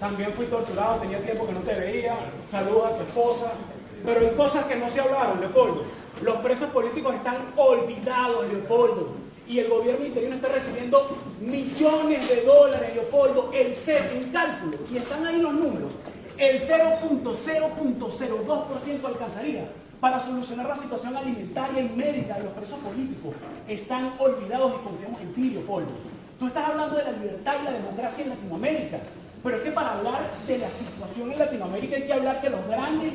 también fui torturado, tenía tiempo que no te veía, saludos a tu esposa, pero hay cosas que no se hablaron, Leopoldo. Los presos políticos están olvidados, Leopoldo, y el gobierno interino está recibiendo millones de dólares, Leopoldo, en cálculo, y están ahí los números. El 0.02% alcanzaría para solucionar la situación alimentaria y médica de los presos políticos. Están olvidados y confiamos en ti, Leopoldo. Tú estás hablando de la libertad y la democracia en Latinoamérica, pero es que para hablar de la situación en Latinoamérica hay que hablar que los grandes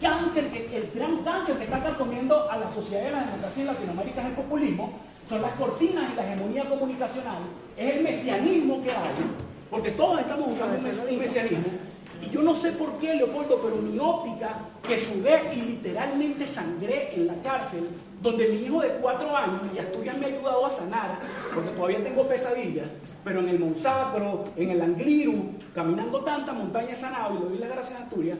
cáncer, el gran cáncer que está carcomiendo a la sociedad de la democracia en Latinoamérica es el populismo, son las cortinas y la hegemonía comunicacional, es el mesianismo que hay, porque todos estamos buscando un mesianismo. Y yo no sé por qué, Leopoldo, pero mi óptica, que sudé y literalmente sangré en la cárcel, donde mi hijo de 4 años, y Asturias me ha ayudado a sanar, porque todavía tengo pesadillas, pero en el Monsacro, en el Angliru, caminando tanta montaña he sanado, y le doy las gracias a Asturias,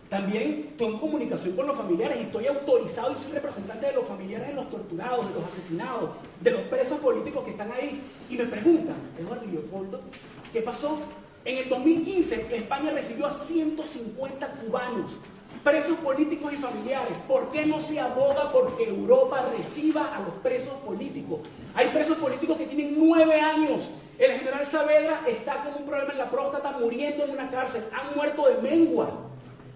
también estoy en comunicación con los familiares, y estoy autorizado y soy representante de los familiares de los torturados, de los asesinados, de los presos políticos que están ahí, y me preguntan, Eduardo y Leopoldo, ¿qué pasó? En el 2015, España recibió a 150 cubanos, presos políticos y familiares. ¿Por qué no se aboga porque Europa reciba a los presos políticos? Hay presos políticos que tienen 9 años. El general Saavedra está con un problema en la próstata, muriendo en una cárcel. Han muerto de mengua.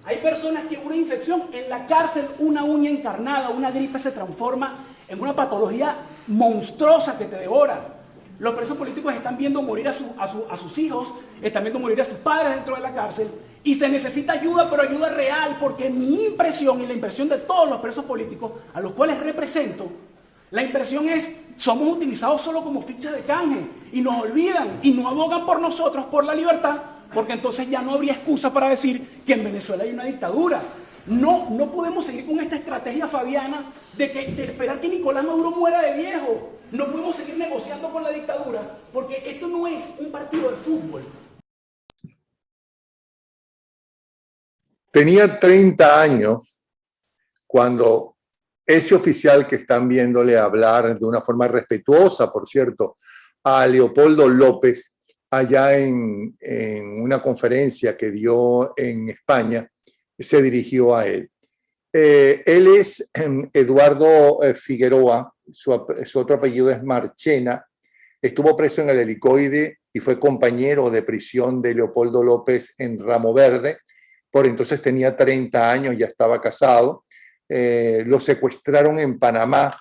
Hay personas que una infección en la cárcel, una uña encarnada, una gripe se transforma en una patología monstruosa que te devora. Los presos políticos están viendo morir a sus hijos, están viendo morir a sus padres dentro de la cárcel, y se necesita ayuda, pero ayuda real, porque mi impresión y la impresión de todos los presos políticos a los cuales represento, la impresión es, somos utilizados solo como fichas de canje, y nos olvidan, y no abogan por nosotros, por la libertad, porque entonces ya no habría excusa para decir que en Venezuela hay una dictadura. No podemos seguir con esta estrategia fabiana de esperar que Nicolás Maduro muera de viejo. No podemos seguir negociando con la dictadura, porque esto no es un partido de fútbol. Tenía 30 años cuando ese oficial que están viéndole hablar de una forma respetuosa, por cierto, a Leopoldo López, allá en una conferencia que dio en España, se dirigió a él. Él es Eduardo Figueroa, su otro apellido es Marchena, estuvo preso en el Helicoide y fue compañero de prisión de Leopoldo López en Ramo Verde. Por entonces tenía 30 años, ya estaba casado. Lo secuestraron en Panamá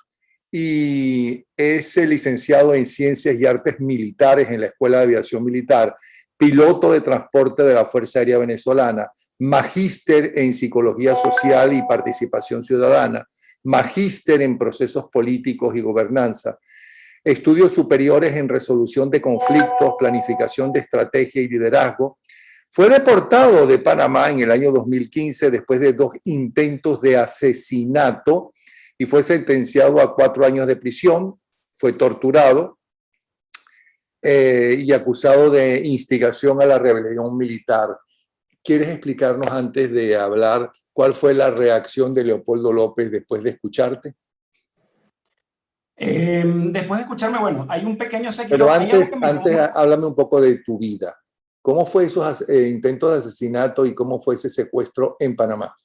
y es licenciado en Ciencias y Artes Militares en la Escuela de Aviación Militar, piloto de transporte de la Fuerza Aérea Venezolana, magíster en Psicología Social y Participación Ciudadana, magíster en Procesos Políticos y Gobernanza, estudios superiores en Resolución de Conflictos, Planificación de Estrategia y Liderazgo. Fue deportado de Panamá en el año 2015 después de 2 intentos de asesinato y fue sentenciado a 4 años de prisión, fue torturado y acusado de instigación a la rebelión militar. ¿Quieres explicarnos antes de hablar cuál fue la reacción de Leopoldo López después de escucharte? Después de escucharme, bueno, hay un pequeño séquito. Pero antes háblame un poco de tu vida. ¿Cómo fue esos intentos de asesinato y cómo fue ese secuestro en Panamá?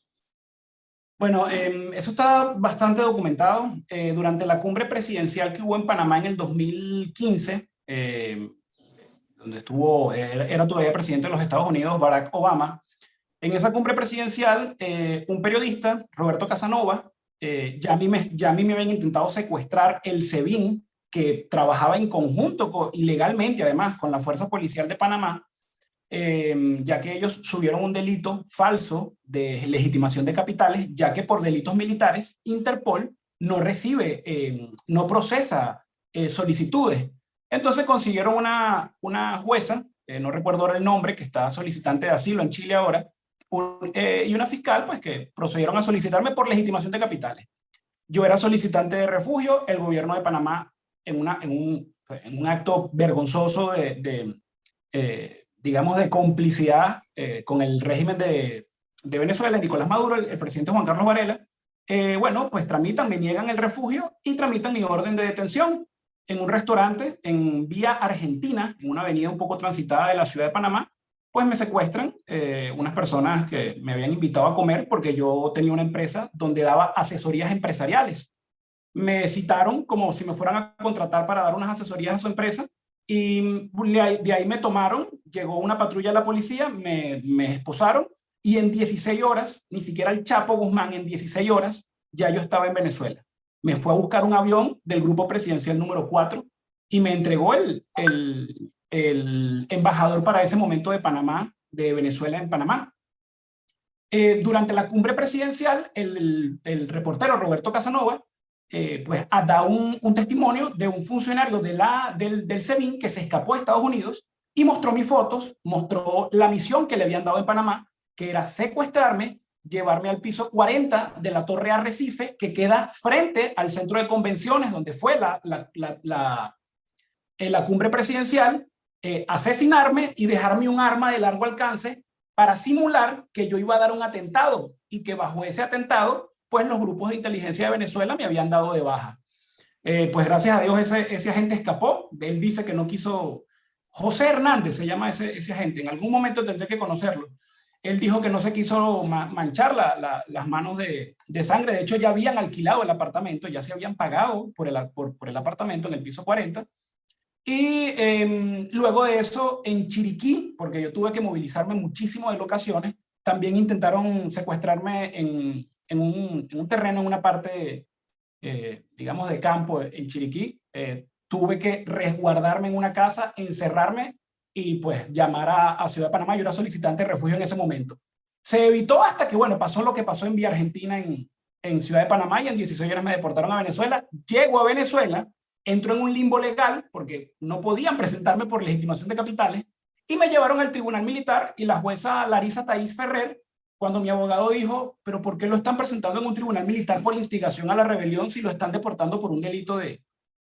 Bueno, eso está bastante documentado. Durante la cumbre presidencial que hubo en Panamá en el 2015, donde era todavía presidente de los Estados Unidos, Barack Obama, en esa cumbre presidencial, un periodista, Roberto Casanova, ya a mí me habían intentado secuestrar el SEBIN, que trabajaba en conjunto ilegalmente, además, con la Fuerza Policial de Panamá, ya que ellos subieron un delito falso de legitimación de capitales, ya que por delitos militares, Interpol no no procesa solicitudes. Entonces consiguieron una jueza, no recuerdo ahora el nombre, que está solicitante de asilo en Chile ahora, y una fiscal, pues, que procedieron a solicitarme por legitimación de capitales. Yo era solicitante de refugio, el gobierno de Panamá, en un acto vergonzoso digamos, de complicidad con el régimen de Venezuela, Nicolás Maduro, el presidente Juan Carlos Varela, bueno, pues me niegan el refugio y tramitan mi orden de detención en un restaurante en Vía Argentina, en una avenida un poco transitada de la ciudad de Panamá, pues me secuestran unas personas que me habían invitado a comer porque yo tenía una empresa donde daba asesorías empresariales. Me citaron como si me fueran a contratar para dar unas asesorías a su empresa y de ahí me tomaron, llegó una patrulla de la policía, me esposaron y en 16 horas, ni siquiera el Chapo Guzmán, en 16 horas ya yo estaba en Venezuela. Me fue a buscar un avión del grupo presidencial número 4 y me entregó el embajador para ese momento de Panamá, de Venezuela en Panamá. Durante la cumbre presidencial, el reportero Roberto Casanova pues da un testimonio de un funcionario del SEBIN que se escapó a Estados Unidos y mostró mis fotos, mostró la misión que le habían dado en Panamá, que era secuestrarme, llevarme al piso 40 de la Torre Arrecife, que queda frente al centro de convenciones donde fue la cumbre presidencial, asesinarme y dejarme un arma de largo alcance para simular que yo iba a dar un atentado y que bajo ese atentado, pues los grupos de inteligencia de Venezuela me habían dado de baja. Pues gracias a Dios ese agente escapó. Él dice que no quiso. José Hernández se llama ese agente. En algún momento tendré que conocerlo. Él dijo que no se quiso manchar las manos de sangre. De hecho, ya habían alquilado el apartamento, ya se habían pagado por el apartamento en el piso 40. Y luego de eso, en Chiriquí, porque yo tuve que movilizarme muchísimo de locaciones, también intentaron secuestrarme en un terreno, en una parte, digamos, de campo en Chiriquí. Tuve que resguardarme en una casa, encerrarme y pues llamar a Ciudad de Panamá. Yo era solicitante de refugio en ese momento. Se evitó hasta que, bueno, pasó lo que pasó en Vía Argentina en Ciudad de Panamá y en 16 horas me deportaron a Venezuela. Llego a Venezuela, entro en un limbo legal porque no podían presentarme por legitimación de capitales y me llevaron al tribunal militar y la jueza Larisa Thaís Ferrer, cuando mi abogado dijo, pero ¿por qué lo están presentando en un tribunal militar por instigación a la rebelión si lo están deportando por un delito de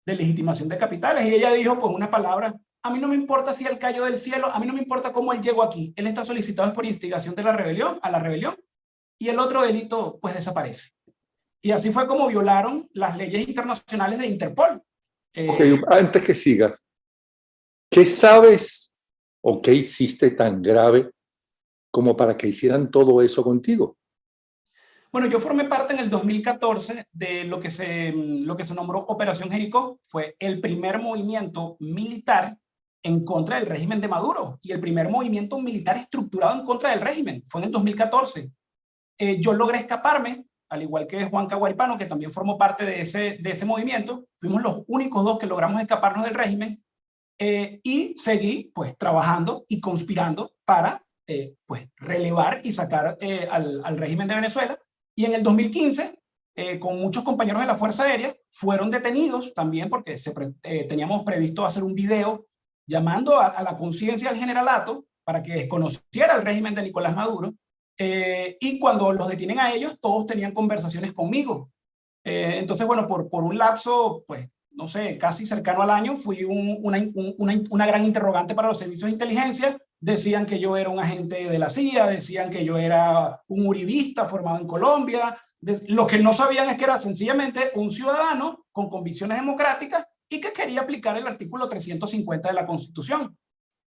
legitimación de capitales? Y ella dijo, pues una palabra, a mí no me importa si él cayó del cielo, a mí no me importa cómo él llegó aquí, él está solicitado por instigación de la rebelión, a la rebelión, y el otro delito pues desaparece. Y así fue como violaron las leyes internacionales de Interpol. Ok, antes que sigas, ¿qué sabes o qué hiciste tan grave como para que hicieran todo eso contigo? Bueno, yo formé parte en el 2014 de lo que se nombró Operación Jericó. Fue el primer movimiento militar en contra del régimen de Maduro y el primer movimiento militar estructurado en contra del régimen. Fue en el 2014. Yo logré escaparme, al igual que Juan Caguaripano, que también formó parte de ese movimiento. Fuimos los únicos dos que logramos escaparnos del régimen y seguí pues trabajando y conspirando para pues relevar y sacar al régimen de Venezuela. Y en el 2015, con muchos compañeros de la Fuerza Aérea, fueron detenidos también porque teníamos previsto hacer un video llamando a la conciencia del generalato para que desconociera el régimen de Nicolás Maduro. Y cuando los detienen a ellos, todos tenían conversaciones conmigo. Entonces, bueno, por un lapso, pues, no sé, casi cercano al año, fui una gran interrogante para los servicios de inteligencia. Decían que yo era un agente de la CIA, decían que yo era un uribista formado en Colombia. Lo que no sabían es que era sencillamente un ciudadano con convicciones democráticas y que quería aplicar el artículo 350 de la Constitución.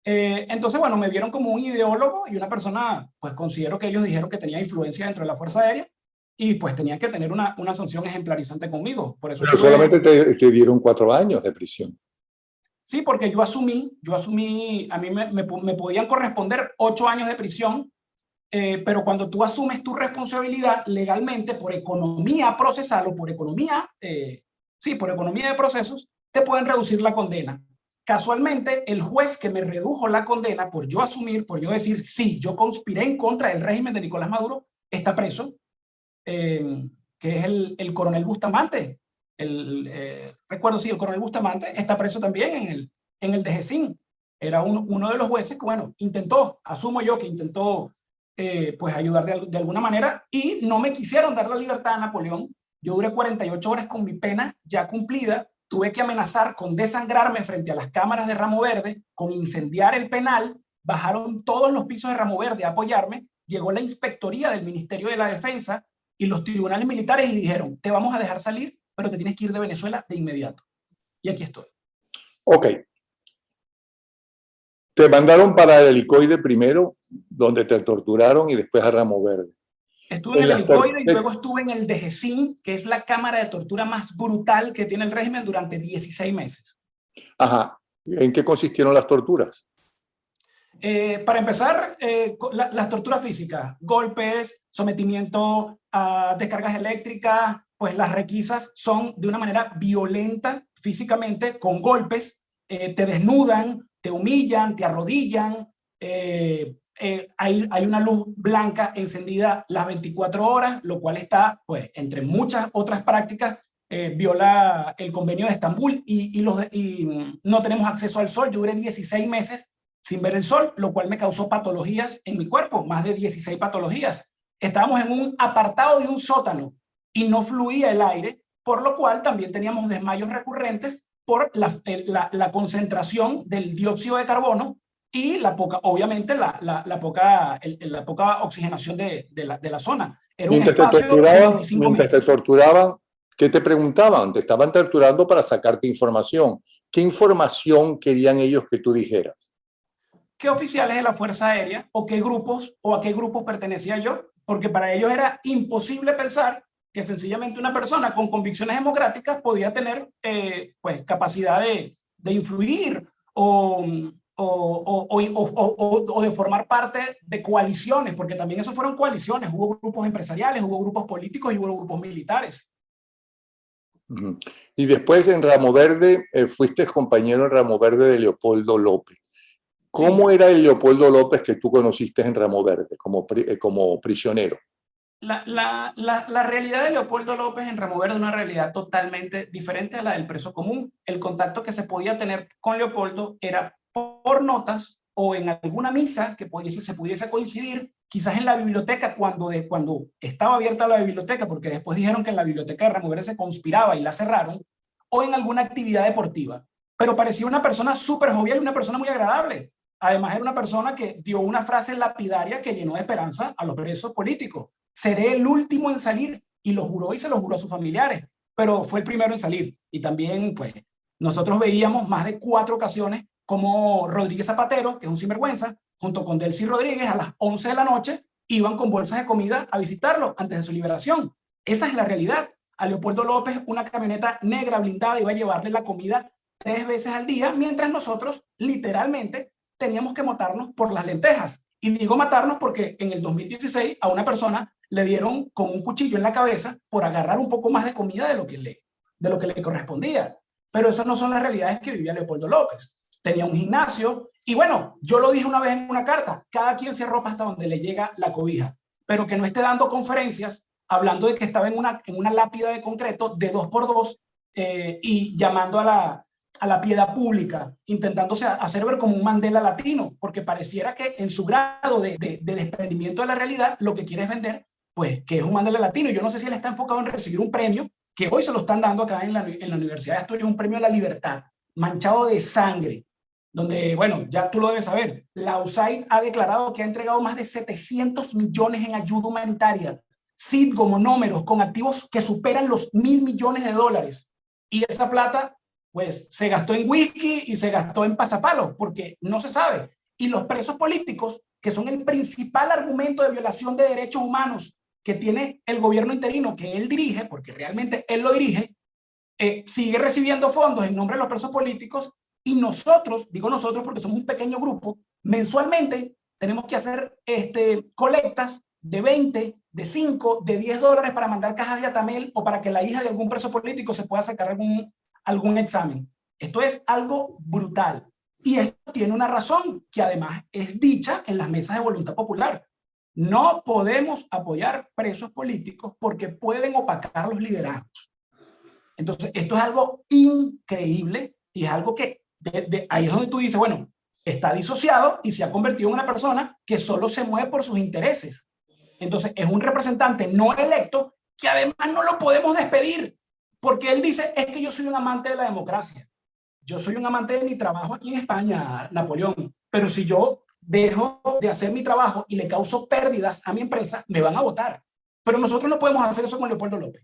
Entonces, bueno, me vieron como un ideólogo y una persona, pues considero que ellos dijeron que tenía influencia dentro de la Fuerza Aérea y pues tenían que tener una sanción ejemplarizante conmigo. Por eso pero solamente te dieron 4 años de prisión. Sí, porque yo asumí, a mí me podían corresponder 8 años de prisión, pero cuando tú asumes tu responsabilidad legalmente por economía procesal o por economía, por economía de procesos, te pueden reducir la condena. Casualmente, el juez que me redujo la condena por yo asumir, por yo decir, sí, yo conspiré en contra del régimen de Nicolás Maduro, está preso, que es el coronel Bustamante. Recuerdo, sí, el coronel Bustamante está preso también en el DGCIN. Era uno de los jueces que, bueno, asumo yo que intentó pues ayudar de alguna manera y no me quisieron dar la libertad a Napoleón. Yo duré 48 horas con mi pena ya cumplida. Tuve que amenazar con desangrarme frente a las cámaras de Ramo Verde, con incendiar el penal. Bajaron todos los pisos de Ramo Verde a apoyarme. Llegó la inspectoría del Ministerio de la Defensa y los tribunales militares y dijeron, te vamos a dejar salir, pero te tienes que ir de Venezuela de inmediato. Y aquí estoy. Ok. Te mandaron para el helicoide primero, donde te torturaron, y después a Ramo Verde. Estuve en el helicoide y luego estuve en el DGCIN, que es la cámara de tortura más brutal que tiene el régimen durante 16 meses. Ajá. ¿En qué consistieron las torturas? Para empezar, las torturas físicas, golpes, sometimiento a descargas eléctricas, pues las requisas son de una manera violenta físicamente, con golpes, te desnudan, te humillan, te arrodillan, hay una luz blanca encendida las 24 horas, lo cual está, pues, entre muchas otras prácticas, viola el convenio de Estambul y no tenemos acceso al sol. Yo duré 16 meses sin ver el sol, lo cual me causó patologías en mi cuerpo, más de 16 patologías. Estábamos en un apartado de un sótano y no fluía el aire, por lo cual también teníamos desmayos recurrentes por la concentración del dióxido de carbono y la poca, obviamente, la poca oxigenación de la zona. Era un espacio de 25 mientras te metros. torturaban, ¿qué te preguntaban? Te estaban torturando para sacarte información. ¿Qué información querían ellos que tú dijeras? ¿Qué oficiales de la Fuerza Aérea o qué grupos o a qué grupos pertenecía yo? Porque para ellos era imposible pensar que sencillamente una persona con convicciones democráticas podía tener pues capacidad de influir o de formar parte de coaliciones, porque también eso fueron coaliciones. Hubo grupos empresariales, hubo grupos políticos y hubo grupos militares. Y después en Ramo Verde, fuiste compañero en Ramo Verde de Leopoldo López. ¿Cómo era el Leopoldo López que tú conociste en Ramo Verde como prisionero? La realidad de Leopoldo López en Ramo Verde es una realidad totalmente diferente a la del preso común. El contacto que se podía tener con Leopoldo era por notas o en alguna misa que se pudiese coincidir, quizás en la biblioteca cuando estaba abierta la biblioteca, porque después dijeron que en la biblioteca de Ramo Verde se conspiraba y la cerraron, o en alguna actividad deportiva. Pero parecía una persona súper jovial y una persona muy agradable. Además, era una persona que dio una frase lapidaria que llenó de esperanza a los presos políticos. Seré el último en salir, y lo juró y se lo juró a sus familiares, pero fue el primero en salir. Y también, pues, nosotros veíamos más de 4 ocasiones como Rodríguez Zapatero, que es un sinvergüenza, junto con Delcy Rodríguez, a las 11 de la noche, iban con bolsas de comida a visitarlo antes de su liberación. Esa es la realidad. A Leopoldo López, una camioneta negra blindada iba a llevarle la comida 3 veces al día, mientras nosotros, literalmente, teníamos que matarnos por las lentejas. Y digo matarnos porque en el 2016 a una persona le dieron con un cuchillo en la cabeza por agarrar un poco más de comida de lo que le correspondía. Pero esas no son las realidades que vivía Leopoldo López. Tenía un gimnasio y, bueno, yo lo dije una vez en una carta, cada quien se arropa hasta donde le llega la cobija, pero que no esté dando conferencias hablando de que estaba en una lápida de concreto de 2x2 y llamando a la piedad pública, intentándose hacer ver como un Mandela latino, porque pareciera que en su grado de desprendimiento de la realidad lo que quiere es vender, pues, que es un Mandela latino. Yo no sé si él está enfocado en recibir un premio, que hoy se lo están dando acá en la Universidad de Asturias, un premio a la libertad, manchado de sangre, donde, bueno, ya tú lo debes saber, la USAID ha declarado que ha entregado más de 700 millones en ayuda humanitaria, Citgo, monómeros, con activos que superan los $1.000 millones, y esa plata pues se gastó en whisky y se gastó en pasapalos, porque no se sabe. Y los presos políticos, que son el principal argumento de violación de derechos humanos que tiene el gobierno interino, que él dirige, porque realmente él lo dirige, sigue recibiendo fondos en nombre de los presos políticos, y nosotros, digo nosotros porque somos un pequeño grupo, mensualmente tenemos que hacer colectas de 20, de 5, de $10 para mandar cajas de Atamel o para que la hija de algún preso político se pueda sacar algún examen. Esto es algo brutal. Y esto tiene una razón que además es dicha en las mesas de voluntad popular. No podemos apoyar presos políticos porque pueden opacar los liderazgos. Entonces, esto es algo increíble y es algo que ahí es donde tú dices, bueno, está disociado y se ha convertido en una persona que solo se mueve por sus intereses. Entonces, es un representante no electo que además no lo podemos despedir. Porque él dice, es que yo soy un amante de la democracia. Yo soy un amante de mi trabajo aquí en España, Napoleón. Pero si yo dejo de hacer mi trabajo y le causo pérdidas a mi empresa, me van a votar. Pero nosotros no podemos hacer eso con Leopoldo López.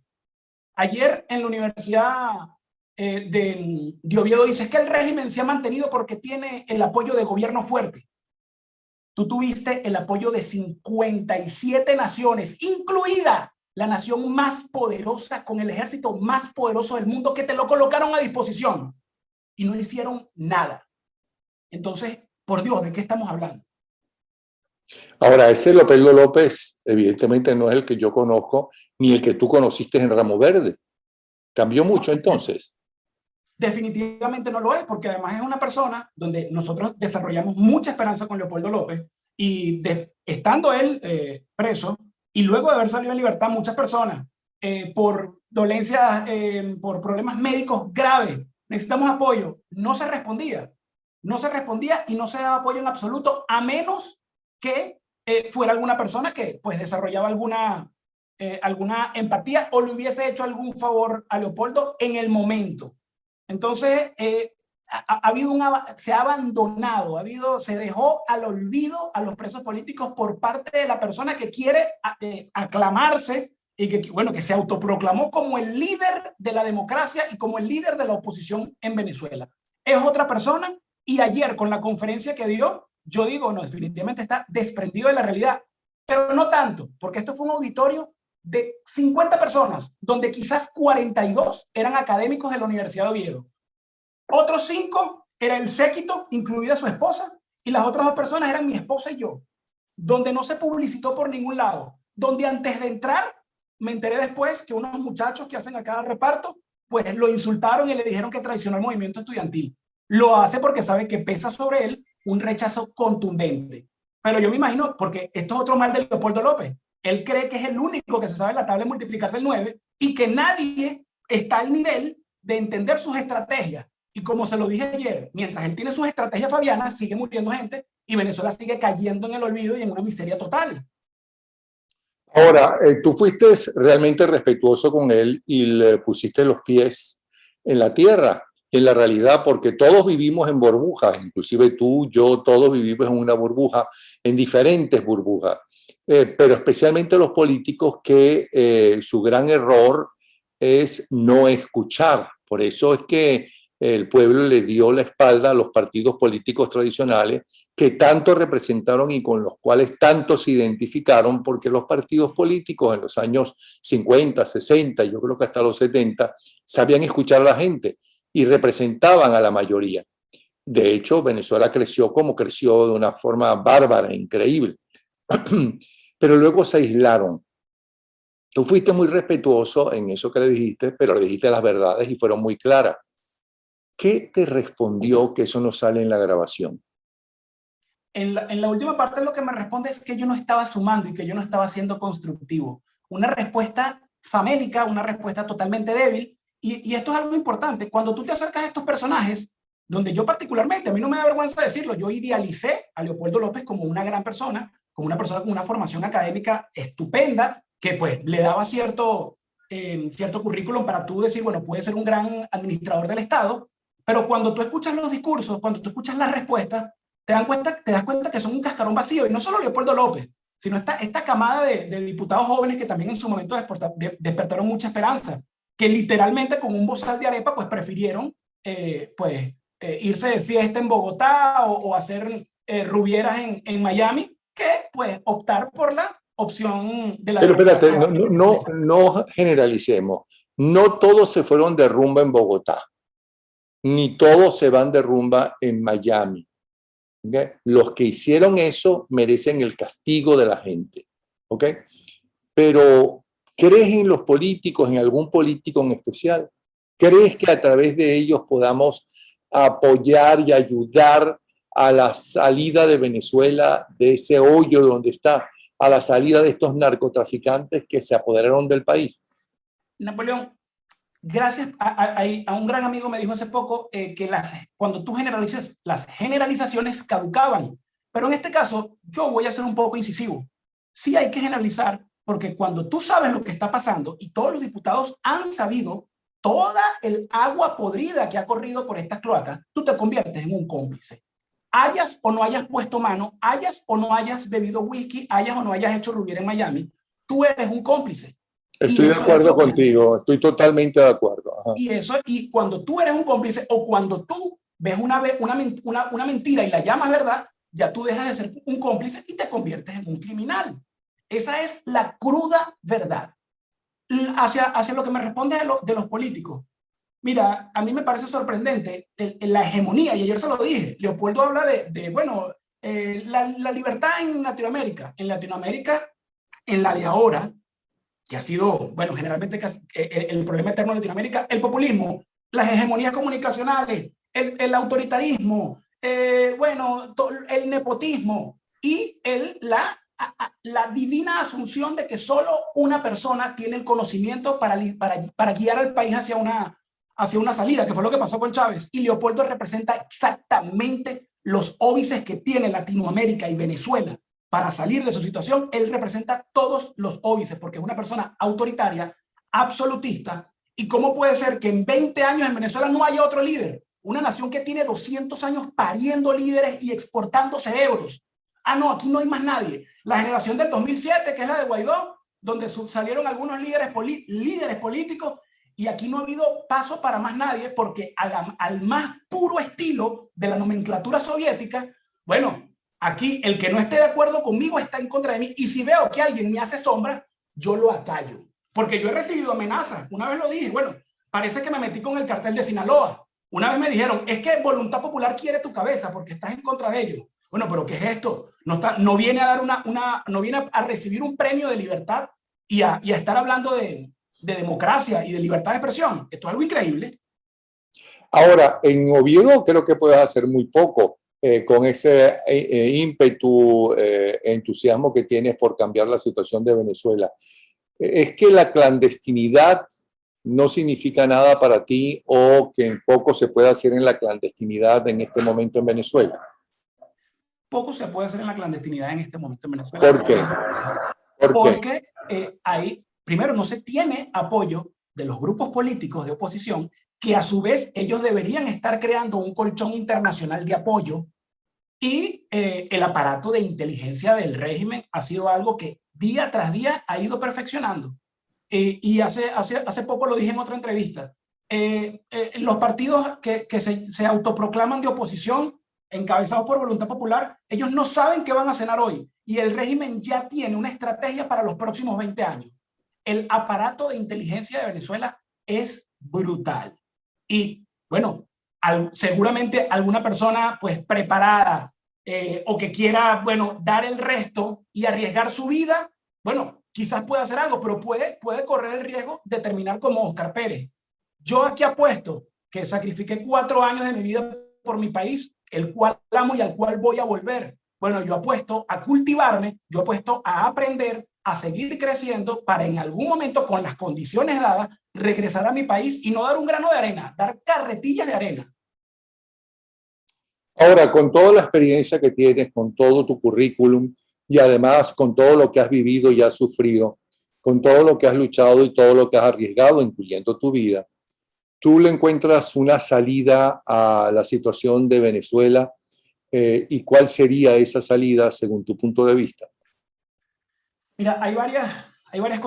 Ayer en la Universidad de Oviedo dice, es que el régimen se ha mantenido porque tiene el apoyo de gobierno fuerte. Tú tuviste el apoyo de 57 naciones, incluida la nación más poderosa, con el ejército más poderoso del mundo, que te lo colocaron a disposición y no hicieron nada. Entonces, por Dios, ¿de qué estamos hablando? Ahora, ese Leopoldo López, evidentemente no es el que yo conozco, ni el que tú conociste en Ramo Verde. ¿Cambió mucho entonces? Definitivamente no lo es, porque además es una persona donde nosotros desarrollamos mucha esperanza con Leopoldo López, y estando él preso, y luego de haber salido en libertad, muchas personas por dolencias, por problemas médicos graves, necesitamos apoyo, no se respondía y no se daba apoyo en absoluto, a menos que fuera alguna persona que pues desarrollaba alguna empatía o le hubiese hecho algún favor a Leopoldo en el momento. Entonces, se ha abandonado, se dejó al olvido a los presos políticos por parte de la persona que quiere aclamarse y que se autoproclamó como el líder de la democracia y como el líder de la oposición en Venezuela. Es otra persona, y ayer con la conferencia que dio, yo digo, no, definitivamente está desprendido de la realidad, pero no tanto, porque esto fue un auditorio de 50 personas, donde quizás 42 eran académicos de la Universidad de Oviedo. Otros 5 era el séquito, incluida su esposa, y las otras 2 personas eran mi esposa y yo, donde no se publicitó por ningún lado, donde antes de entrar me enteré después que unos muchachos que hacen acá el reparto, pues lo insultaron y le dijeron que traicionó al movimiento estudiantil. Lo hace porque sabe que pesa sobre él un rechazo contundente. Pero yo me imagino, porque esto es otro mal de Leopoldo López, él cree que es el único que se sabe la tabla de multiplicar del 9 y que nadie está al nivel de entender sus estrategias. Y como se lo dije ayer, mientras él tiene sus estrategias fabianas, sigue muriendo gente y Venezuela sigue cayendo en el olvido y en una miseria total. Ahora, tú fuiste realmente respetuoso con él y le pusiste los pies en la tierra, en la realidad, porque todos vivimos en burbujas, inclusive tú, yo, todos vivimos en una burbuja, en diferentes burbujas, pero especialmente los políticos que su gran error es no escuchar. Por eso es que el pueblo le dio la espalda a los partidos políticos tradicionales que tanto representaron y con los cuales tanto se identificaron, porque los partidos políticos en los años 50, 60, yo creo que hasta los 70, sabían escuchar a la gente y representaban a la mayoría. De hecho, Venezuela creció como creció de una forma bárbara, increíble. Pero luego se aislaron. Tú fuiste muy respetuoso en eso que le dijiste, pero le dijiste las verdades y fueron muy claras. ¿Qué te respondió que eso no sale en la grabación? En la última parte lo que me responde es que yo no estaba sumando y que yo no estaba siendo constructivo. Una respuesta famélica, una respuesta totalmente débil. Y esto es algo importante. Cuando tú te acercas a estos personajes, donde yo particularmente, a mí no me da vergüenza decirlo, yo idealicé a Leopoldo López como una gran persona, como una persona con una formación académica estupenda, que pues le daba cierto currículum para tú decir, bueno, puede ser un gran administrador del Estado, pero cuando tú escuchas los discursos, cuando tú escuchas las respuestas, te das cuenta que son un cascarón vacío, y no solo Leopoldo López, sino esta camada de diputados jóvenes que también en su momento despertaron mucha esperanza, que literalmente con un bozal de arepa pues prefirieron irse de fiesta en Bogotá o hacer rubieras en Miami, que pues optar por la opción de la Pero espérate, democracia. no generalicemos. No todos se fueron de rumba en Bogotá, ni todos se van de rumba en Miami. ¿Okay? Los que hicieron eso merecen el castigo de la gente. ¿Okay? Pero, ¿crees en los políticos, en algún político en especial? ¿Crees que a través de ellos podamos apoyar y ayudar a la salida de Venezuela de ese hoyo donde está, a la salida de estos narcotraficantes que se apoderaron del país? Napoleón, gracias a un gran amigo me dijo hace poco que cuando tú generalizas, las generalizaciones caducaban. Pero en este caso, yo voy a ser un poco incisivo. Sí hay que generalizar, porque cuando tú sabes lo que está pasando y todos los diputados han sabido toda el agua podrida que ha corrido por estas cloacas, tú te conviertes en un cómplice. Hayas o no hayas puesto mano, hayas o no hayas bebido whisky, hayas o no hayas hecho rubiera en Miami, tú eres un cómplice. Estoy de acuerdo contigo, estoy totalmente de acuerdo. Ajá. Y cuando tú eres un cómplice o cuando tú ves una mentira y la llamas verdad, ya tú dejas de ser un cómplice y te conviertes en un criminal. Esa es la cruda verdad. Hacia lo que me responde de los políticos. Mira, a mí me parece sorprendente la hegemonía, y ayer se lo dije. Leopoldo habla bueno, la libertad en Latinoamérica. En Latinoamérica, en la de ahora, que ha sido, bueno, generalmente el problema eterno de Latinoamérica, el populismo, las hegemonías comunicacionales, el autoritarismo, bueno, el nepotismo y la divina asunción de que solo una persona tiene el conocimiento para guiar al país hacia una salida, que fue lo que pasó con Chávez. Y Leopoldo representa exactamente los óbices que tiene Latinoamérica y Venezuela para salir de su situación. Él representa todos los óbices, porque es una persona autoritaria, absolutista. ¿Y cómo puede ser que en 20 años en Venezuela no haya otro líder? Una nación que tiene 200 años pariendo líderes y exportando cerebros. Ah, no, aquí no hay más nadie. La generación del 2007, que es la de Guaidó, donde salieron algunos líderes políticos, y aquí no ha habido paso para más nadie, porque al más puro estilo de la nomenclatura soviética, bueno, aquí el que no esté de acuerdo conmigo está en contra de mí, y si veo que alguien me hace sombra, yo lo acallo, porque yo he recibido amenazas. Una vez lo dije, bueno, parece que me metí con el cartel de Sinaloa. Una vez me dijeron, es que Voluntad Popular quiere tu cabeza porque estás en contra de ellos. Bueno, pero ¿qué es esto? No viene a dar no viene a recibir un premio de libertad y a estar hablando de democracia y de libertad de expresión. Esto es algo increíble. Ahora, en Oviedo creo que puedes hacer muy poco con ese ímpetu, entusiasmo que tienes por cambiar la situación de Venezuela. ¿Es que la clandestinidad no significa nada para ti o que en poco se puede hacer en la clandestinidad en este momento en Venezuela? Poco se puede hacer en la clandestinidad en este momento en Venezuela. ¿Por qué? Porque ahí, primero, no se tiene apoyo de los grupos políticos de oposición, que a su vez ellos deberían estar creando un colchón internacional de apoyo, y el aparato de inteligencia del régimen ha sido algo que día tras día ha ido perfeccionando. Y hace poco lo dije en otra entrevista, los partidos que se autoproclaman de oposición, encabezados por Voluntad Popular, ellos no saben qué van a cenar hoy, y el régimen ya tiene una estrategia para los próximos 20 años. El aparato de inteligencia de Venezuela es brutal. Y bueno, seguramente alguna persona pues preparada o que quiera, bueno, dar el resto y arriesgar su vida, bueno, quizás pueda hacer algo, pero puede correr el riesgo de terminar como Oscar Pérez. Yo aquí apuesto que sacrifiqué 4 años de mi vida por mi país, el cual amo y al cual voy a volver. Bueno, yo apuesto a cultivarme, yo apuesto a aprender, a seguir creciendo para en algún momento, con las condiciones dadas, regresar a mi país y no dar un grano de arena, dar carretillas de arena. Ahora, con toda la experiencia que tienes, con todo tu currículum y además con todo lo que has vivido y has sufrido, con todo lo que has luchado y todo lo que has arriesgado, incluyendo tu vida, ¿tú le encuentras una salida a la situación de Venezuela? ¿Y cuál sería esa salida según tu punto de vista? Mira, hay varias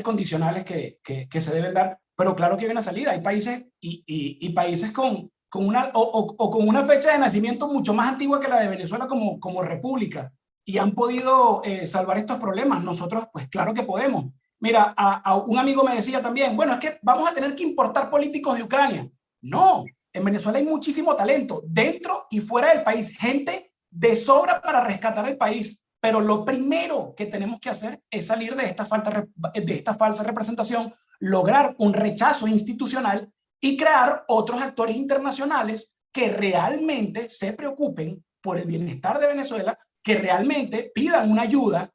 condicionales que se deben dar, pero claro que hay una salida. Hay países y países con con una fecha de nacimiento mucho más antigua que la de Venezuela como república, y han podido salvar estos problemas. Nosotros, pues claro que podemos. Mira, a un amigo me decía también, bueno, es que vamos a tener que importar políticos de Ucrania. No, en Venezuela hay muchísimo talento, dentro y fuera del país, gente de sobra para rescatar el país. Pero lo primero que tenemos que hacer es salir de esta falsa representación, lograr un rechazo institucional y crear otros actores internacionales que realmente se preocupen por el bienestar de Venezuela, que realmente pidan una ayuda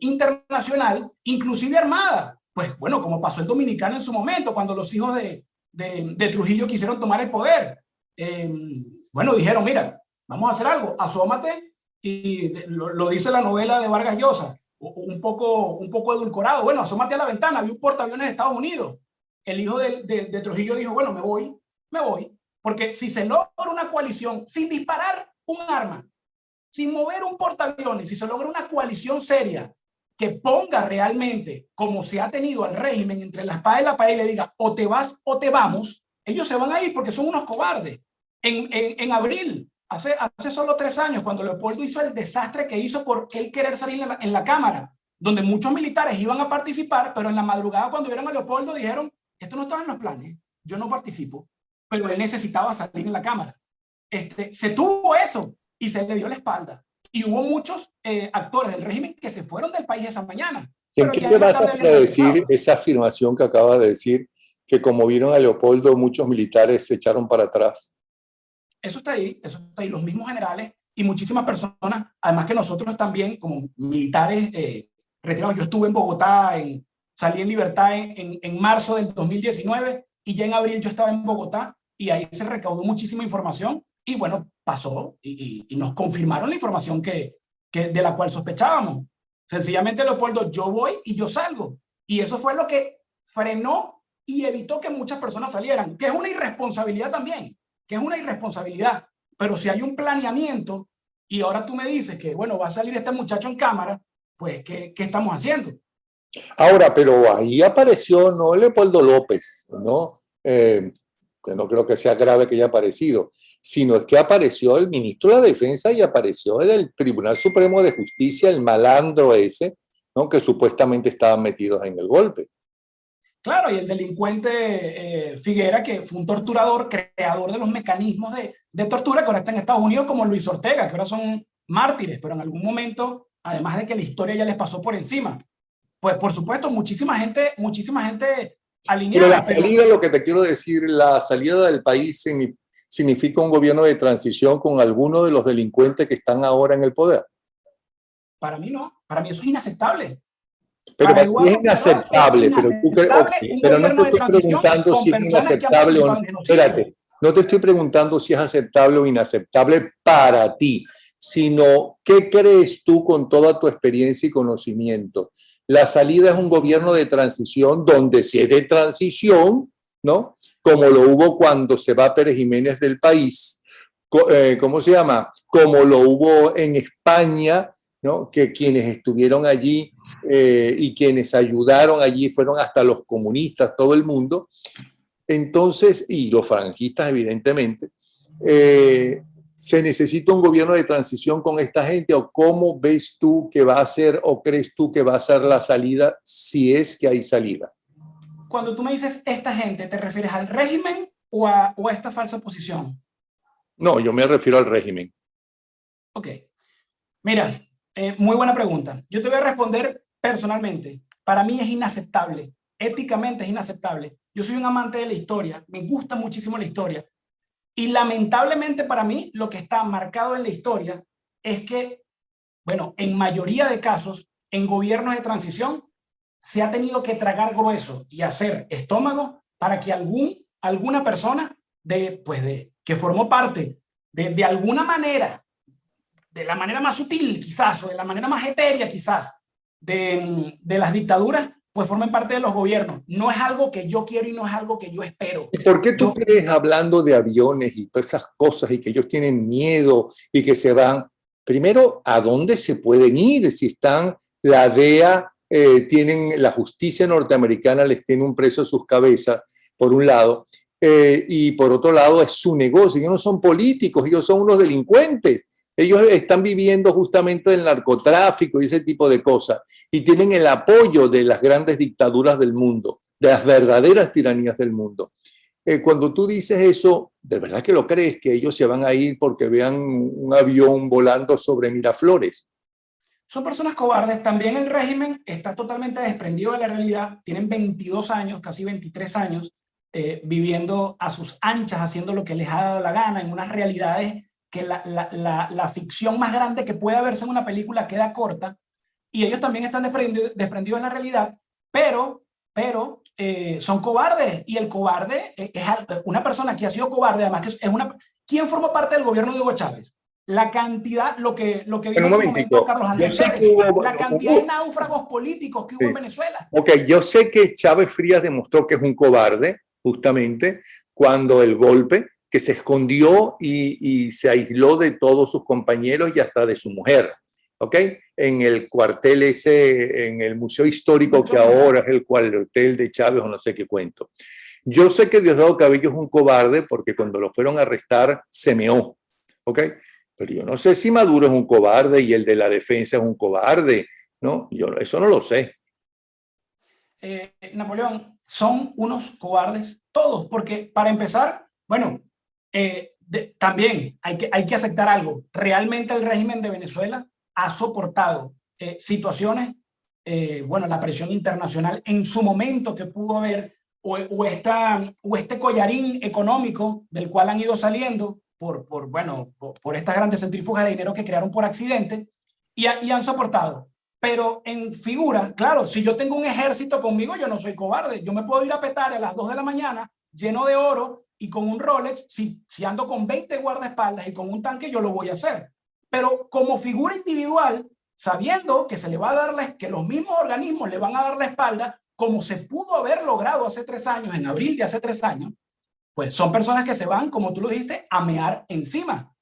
internacional, inclusive armada. Pues bueno, como pasó en Dominicana en su momento, cuando los hijos de Trujillo quisieron tomar el poder. Bueno, dijeron, mira, vamos a hacer algo, asómate, y lo dice la novela de Vargas Llosa, un poco edulcorado. Bueno, asómate a la ventana, vi un portaaviones de Estados Unidos. El hijo de Trujillo dijo, bueno, me voy, porque si se logra una coalición sin disparar un arma, sin mover un portaaviones, si se logra una coalición seria que ponga realmente, como se ha tenido al régimen entre la espada y la pared, y le diga o te vas o te vamos, ellos se van a ir porque son unos cobardes. En abril, hace solo 3 años, cuando Leopoldo hizo el desastre que hizo por él querer salir en la Cámara, donde muchos militares iban a participar, pero en la madrugada cuando vieron a Leopoldo dijeron, esto no estaba en los planes, yo no participo, pero él necesitaba salir en la Cámara. Se tuvo eso y se le dio la espalda. Y hubo muchos actores del régimen que se fueron del país esa mañana. ¿En qué te basas para decir esa afirmación que acabas de decir, que como vieron a Leopoldo, muchos militares se echaron para atrás? Eso está ahí, los mismos generales y muchísimas personas, además que nosotros también, como militares retirados, yo estuve en Bogotá, salí en libertad en marzo del 2019 y ya en abril yo estaba en Bogotá y ahí se recaudó muchísima información y bueno, pasó y nos confirmaron la información de la cual sospechábamos. Sencillamente, Leopoldo, yo voy y yo salgo. Y eso fue lo que frenó y evitó que muchas personas salieran, que es una irresponsabilidad también, que es una irresponsabilidad. Pero si hay un planeamiento y ahora tú me dices que, bueno, va a salir este muchacho en cámara, pues, ¿qué estamos haciendo? Ahora, pero ahí apareció no Leopoldo López, ¿no? Que no creo que sea grave que haya aparecido, sino es que apareció el ministro de la Defensa y apareció del Tribunal Supremo de Justicia, el malandro ese, ¿no? Que supuestamente estaban metidos en el golpe. Claro, y el delincuente Figuera, que fue un torturador, creador de los mecanismos de tortura que ahora está en Estados Unidos, como Luis Ortega, que ahora son mártires, pero en algún momento, además de que la historia ya les pasó por encima. Pues por supuesto, muchísima gente alineada. Pero la salida, lo que te quiero decir, la salida del país significa un gobierno de transición con algunos de los delincuentes que están ahora en el poder. Para mí no, para mí eso es inaceptable. Pero para ti es inaceptable, pero no te estoy preguntando si es inaceptable o no. Espérate, no te estoy preguntando si es aceptable o inaceptable para ti, sino qué crees tú con toda tu experiencia y conocimiento. La salida es un gobierno de transición donde si es de transición, ¿no? Como lo hubo cuando se va Pérez Jiménez del país, ¿cómo se llama? Como lo hubo en España, ¿no? Que quienes estuvieron allí y quienes ayudaron allí fueron hasta los comunistas, todo el mundo. Entonces, y los franquistas evidentemente, ¿se necesita un gobierno de transición con esta gente o cómo ves tú que va a ser o crees tú que va a ser la salida si es que hay salida? Cuando tú me dices esta gente, ¿te refieres al régimen o a esta falsa posición? No, yo me refiero al régimen. Ok. Mira, muy buena pregunta. Yo te voy a responder personalmente. Para mí es inaceptable. Éticamente es inaceptable. Yo soy un amante de la historia. Me gusta muchísimo la historia. Y lamentablemente para mí lo que está marcado en la historia es que, bueno, en mayoría de casos, en gobiernos de transición, se ha tenido que tragar grueso y hacer estómago para que alguna persona que formó parte de alguna manera, de la manera más sutil quizás, o de la manera más etérea quizás, de las dictaduras, pues formen parte de los gobiernos. No es algo que yo quiero y no es algo que yo espero. ¿Y por qué tú crees, hablando de aviones y todas esas cosas, y que ellos tienen miedo y que se van? Primero, ¿a dónde se pueden ir? Si están, la DEA, tienen la justicia norteamericana, les tiene un precio a sus cabezas, por un lado, y por otro lado es su negocio. Ellos no son políticos, ellos son unos delincuentes. Ellos están viviendo justamente del narcotráfico y ese tipo de cosas y tienen el apoyo de las grandes dictaduras del mundo, de las verdaderas tiranías del mundo. Cuando tú dices eso, ¿de verdad que lo crees que ellos se van a ir porque vean un avión volando sobre Miraflores? Son personas cobardes. También el régimen está totalmente desprendido de la realidad. Tienen 22 años, casi 23 años, viviendo a sus anchas, haciendo lo que les ha dado la gana en unas realidades que la ficción más grande que puede verse en una película queda corta, y ellos también están desprendidos de la realidad, pero son cobardes, y el cobarde es una persona que ha sido cobarde, además que es una... ¿Quién formó parte del gobierno de Hugo Chávez? La cantidad, lo que dijo en su momento Carlos Andrés Pérez, la cantidad de náufragos políticos que hubo en Venezuela. Ok, yo sé que Chávez Frías demostró que es un cobarde, justamente, cuando el golpe, que se escondió y se aisló de todos sus compañeros y hasta de su mujer, ¿ok? en el cuartel ese, en el Museo Histórico, que ahora es el cuartel de Chávez o no sé qué cuento. Yo sé que Diosdado Cabello es un cobarde porque cuando lo fueron a arrestar se meó, ¿ok? Pero yo no sé si Maduro es un cobarde y el de la defensa es un cobarde, ¿no? Yo eso no lo sé. Napoleón, son unos cobardes todos, porque para empezar, bueno, también hay que aceptar algo. Realmente el régimen de Venezuela ha soportado situaciones, bueno, la presión internacional en su momento que pudo haber, o este collarín económico del cual han ido saliendo por estas grandes centrífugas de dinero que crearon por accidente, y han soportado. Pero en figura, claro, si yo tengo un ejército conmigo, yo no soy cobarde. Yo me puedo ir a petar a las 2 de la mañana lleno de oro y con un Rolex. Si ando con 20 guardaespaldas y con un tanque, yo lo voy a hacer. Pero como figura individual, sabiendo que se le va a dar que los mismos organismos le van a dar la espalda, como se pudo haber logrado hace 3 años, en abril de hace 3 años, pues son personas que se van, como tú lo dijiste, a mear encima.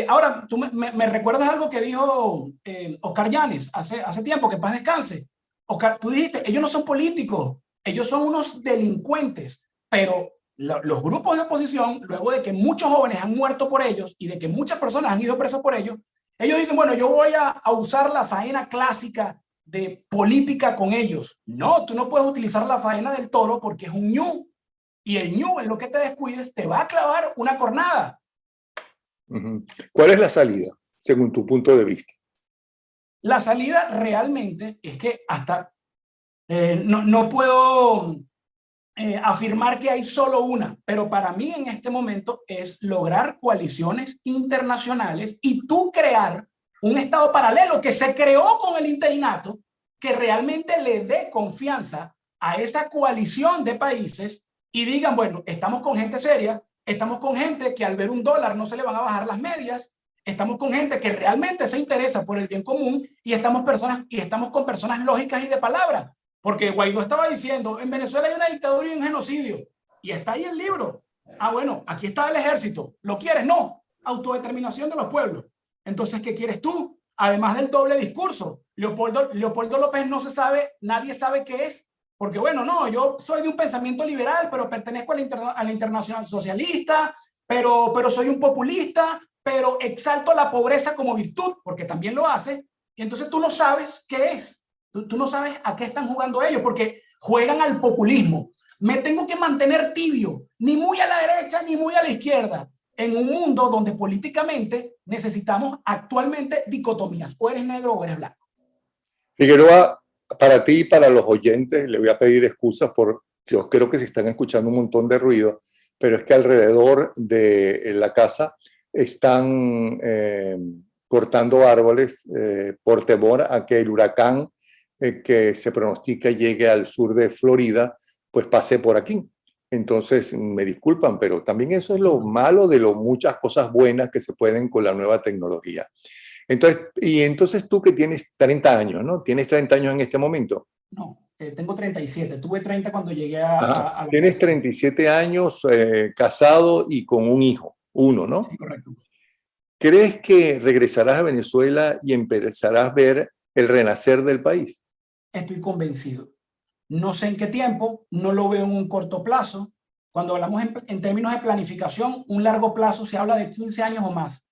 Ahora, tú me recuerdas algo que dijo Oscar Llanes hace tiempo, que en paz descanse. Oscar, tú dijiste, ellos no son políticos, ellos son unos delincuentes, pero los grupos de oposición, luego de que muchos jóvenes han muerto por ellos y de que muchas personas han ido presos por ellos, ellos dicen, bueno, yo voy a usar la faena clásica de política con ellos. No, tú no puedes utilizar la faena del toro porque es un ñu, y el ñu, en lo que te descuides, te va a clavar una cornada. ¿Cuál es la salida, según tu punto de vista? La salida realmente es que hasta no puedo afirmar que hay solo una, pero para mí en este momento es lograr coaliciones internacionales y tú crear un estado paralelo que se creó con el interinato, que realmente le dé confianza a esa coalición de países y digan, bueno, estamos con gente seria, estamos con gente que al ver un dólar no se le van a bajar las medias, estamos con gente que realmente se interesa por el bien común y estamos con personas lógicas y de palabra. Porque Guaidó estaba diciendo, en Venezuela hay una dictadura y un genocidio. Y está ahí el libro. Ah, bueno, aquí está el ejército. ¿Lo quieres? No. Autodeterminación de los pueblos. Entonces, ¿qué quieres tú? Además del doble discurso. Leopoldo López no se sabe, nadie sabe qué es. Porque bueno, no, yo soy de un pensamiento liberal, pero pertenezco a la Internacional Socialista, pero soy un populista, pero exalto la pobreza como virtud, porque también lo hace. Y entonces tú no sabes qué es. Tú no sabes a qué están jugando ellos, porque juegan al populismo. Me tengo que mantener tibio, ni muy a la derecha ni muy a la izquierda, en un mundo donde políticamente necesitamos actualmente dicotomías. O eres negro o eres blanco. Figueroa, para ti y para los oyentes, le voy a pedir excusas por, yo creo que se están escuchando un montón de ruido, pero es que alrededor de la casa están cortando árboles por temor a que el huracán que se pronostica llegue al sur de Florida, pues pase por aquí. Entonces, me disculpan, pero también eso es lo malo de muchas cosas buenas que se pueden con la nueva tecnología. Entonces tú que tienes 30 años, ¿no? ¿Tienes 30 años en este momento? No, tengo 37. Tuve 30 cuando llegué Tienes 37 años, casado y con un hijo, uno, ¿no? Sí, correcto. ¿Crees que regresarás a Venezuela y empezarás a ver el renacer del país? Estoy convencido. No sé en qué tiempo, no lo veo en un corto plazo. Cuando hablamos en términos de planificación, un largo plazo se habla de 15 años o más.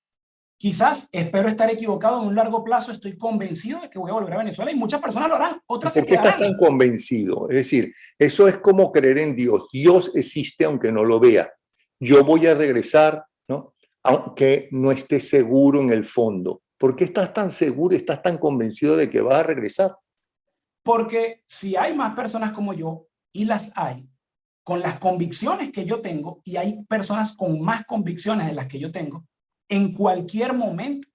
Quizás, espero estar equivocado, en un largo plazo estoy convencido de que voy a volver a Venezuela y muchas personas lo harán, otras se quedarán. ¿Por qué estás tan convencido? Es decir, eso es como creer en Dios. Dios existe aunque no lo vea. Yo voy a regresar, ¿no? Aunque no esté seguro en el fondo. ¿Por qué estás tan seguro y estás tan convencido de que vas a regresar? Porque si hay más personas como yo, y las hay, con las convicciones que yo tengo, y hay personas con más convicciones de las que yo tengo, en cualquier momento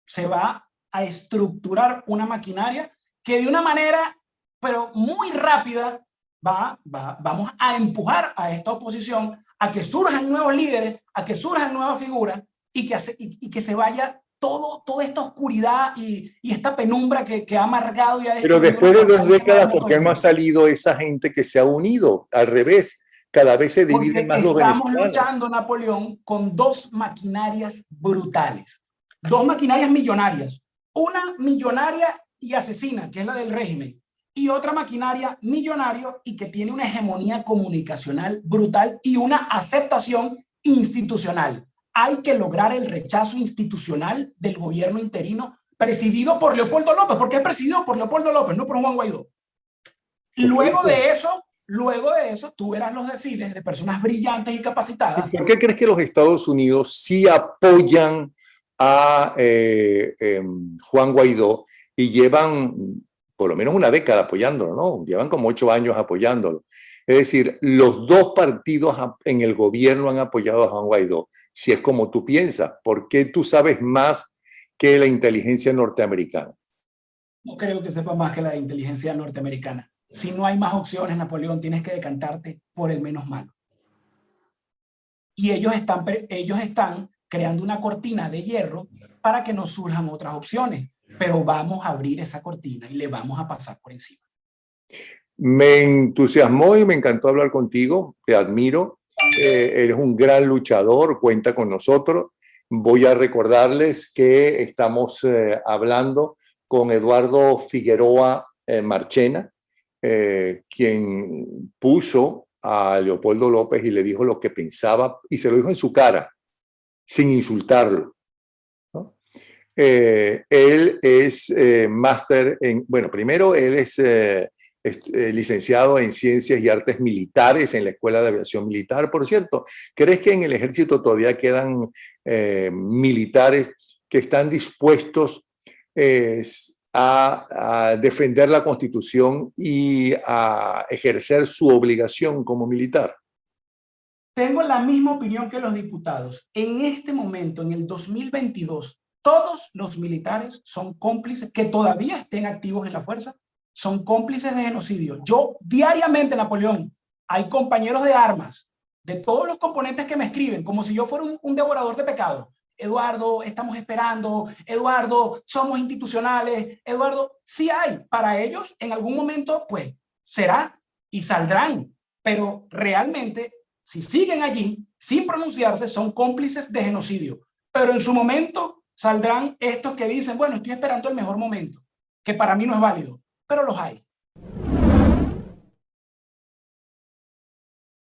se va a estructurar una maquinaria que de una manera, pero muy rápida, vamos a empujar a esta oposición a que surjan nuevos líderes, a que surjan nuevas figuras y que se vaya toda esta oscuridad y esta penumbra que ha amargado y ha destruido. Pero después de 2 décadas, ¿por qué no ha salido esa gente que se ha unido? Al revés, cada vez se dividen más los venezolanos. Estamos luchando, Napoleón, con 2 maquinarias brutales, 2 maquinarias millonarias. Una millonaria y asesina, que es la del régimen, y otra maquinaria millonario y que tiene una hegemonía comunicacional brutal y una aceptación institucional. Hay que lograr el rechazo institucional del gobierno interino presidido por Leopoldo López, porque es presidido por Leopoldo López, no por Juan Guaidó. Luego de eso, tú verás los desfiles de personas brillantes y capacitadas. ¿Por qué crees que los Estados Unidos sí apoyan a Juan Guaidó y llevan por lo menos una década apoyándolo, ¿no? Llevan como 8 años apoyándolo. Es decir, los dos partidos en el gobierno han apoyado a Juan Guaidó. Si es como tú piensas, ¿por qué tú sabes más que la inteligencia norteamericana? No creo que sepa más que la inteligencia norteamericana. Si no hay más opciones, Napoleón, tienes que decantarte por el menos malo. Y ellos están creando una cortina de hierro para que no surjan otras opciones. Pero vamos a abrir esa cortina y le vamos a pasar por encima. Me entusiasmó y me encantó hablar contigo. Te admiro. Eres un gran luchador. Cuenta con nosotros. Voy a recordarles que estamos hablando con Eduardo Figueroa Marchena, quien puso a Leopoldo López y le dijo lo que pensaba y se lo dijo en su cara, sin insultarlo, ¿no? Él es máster en, bueno, primero él es licenciado en Ciencias y Artes Militares en la Escuela de Aviación Militar. Por cierto, ¿crees que en el ejército todavía quedan militares que están dispuestos a defender la Constitución y a ejercer su obligación como militar? Tengo la misma opinión que los diputados. En este momento, en el 2022, todos los militares son cómplices, que todavía estén activos en la fuerza, son cómplices de genocidio. Yo diariamente, Napoleón, hay compañeros de armas, de todos los componentes que me escriben, como si yo fuera un devorador de pecado. Eduardo, estamos esperando. Eduardo, somos institucionales. Eduardo, sí hay. Para ellos, en algún momento, pues, será y saldrán. Pero realmente, si siguen allí, sin pronunciarse, son cómplices de genocidio. Pero en su momento saldrán estos que dicen, bueno, estoy esperando el mejor momento, que para mí no es válido, pero los hay.